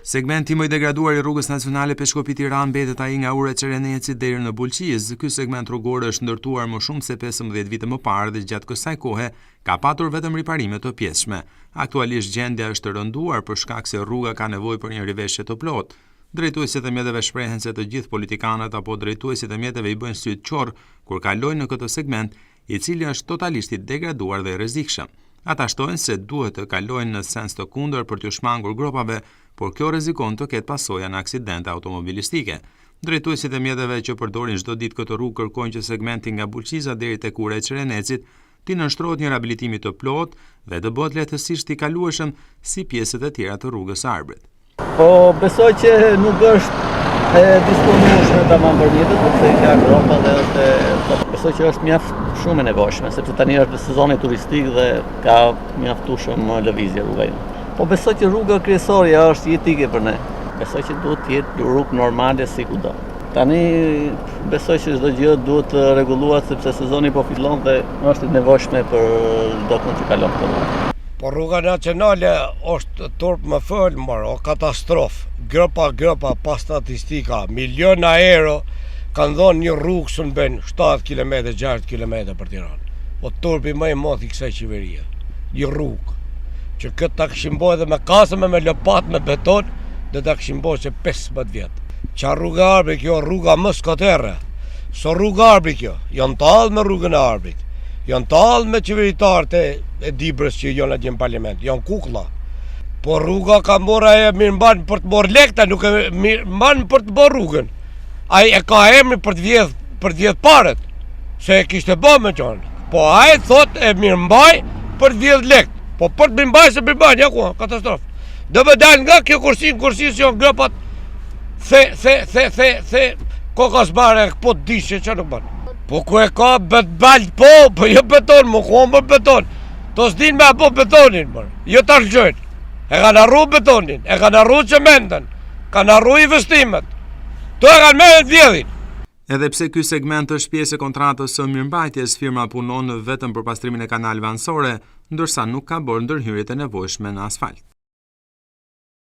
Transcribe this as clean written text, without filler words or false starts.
Segmenti më i degraduar i rrugës nacionale Peshkopi-Tiranë mbetet ai nga ura e Çerenecit deri në Bulqiz. Ky segment rrugor është ndërtuar më shumë se 15 vite më parë dhe gjatë kësaj kohe ka patur vetëm riparime të pjesshme. Aktualisht gjendja është rënduar për shkak se rruga ka nevojë për një riveshje të plotë. Drejtuesit e mjeteve shprehen se të gjithë politikanët apo drejtuesit e mjeteve i bëjnë syt qorr kur kalojnë në këtë segment, i cili është totalisht i degraduar dhe i rrezikshëm. Ata shtojnë se duhet të kalojnë në sens të kundër për të shmangur gropave, por kjo rrezikon të ketë pasoja në aksidente automobilistike. Drejtuesit e mjeteve që përdorin çdo ditë këtë rrugë kërkojnë që segmenti nga Bulqiza deri tek ura e Çerenecit të nënshtrohet një riabilitimi të plotë dhe të bëhet lehtësisht i kalueshëm si pjesët e tjera të rrugës së Arbrit. Po besoj që nuk është e disponueshme tamam për mjetet, sepse ka gropa dhe është besoj që është mjaft shumë e nevojshme, sepse tani është sezoni turistik dhe ka mjaftueshëm lëvizje rruga. Po besoj që rruga kryesore është jetike për ne. Besoj që duhet të jetë rrugë normale si kudo. Tani besoj që çdo gjë duhet të rregullohet sepse sezoni po fillon dhe është e nevojshme për çdo kënd që kalon këtu. Po rruga nacionale është turp më fël, o katastrofë. Gropa pa statistika, miliona euro kanë dhënë një rrugë që bën 7 km, 6 km për Tiranë. O turpi më i madh i kësaj qeverie. Një rrugë që këtë ta këshim bojë dhe me kasëm me lopat, me beton, dhe ta këshim bojë që 15 vjetë. Qa rruga Arbrit kjo, rruga më skoterre. So rruga Arbrit kjo, janë talë me rrugën e Arbrit. Janë talë me qeveritarët e Dibrës që janë atje në parlament, janë kukla. Po rruga ka mora e mirë mbanë për të morë lekta, nuk e mirë mbanë për të borë rrugën. Ai e ka emri për të vjedh paret, se e kishte bë me qonë. Po ai thot e mirë mbaj për të vjedh lekt. Po për të mbaj se mbaj, ja ku, katastrofë. Do më dalë nga kjo kursin që janë gropat, the, kokasmare, po të dishe që nuk banë. Po ku e ka balë, po jo beton, më ku më beton. To s'din me po betonin, jo të argjojnë. E kanë arru betonin, e kanë arru cementën, kanë arru investimet. To e kanë me vjedhin. Edhe pse ky segment është pjesë e kontratës së mirëmbajtjes, firma punon vetëm për pastrimin e kanaleve anësore, ndërsa nuk ka bërë ndërhyrjet e nevojshme në asfalt.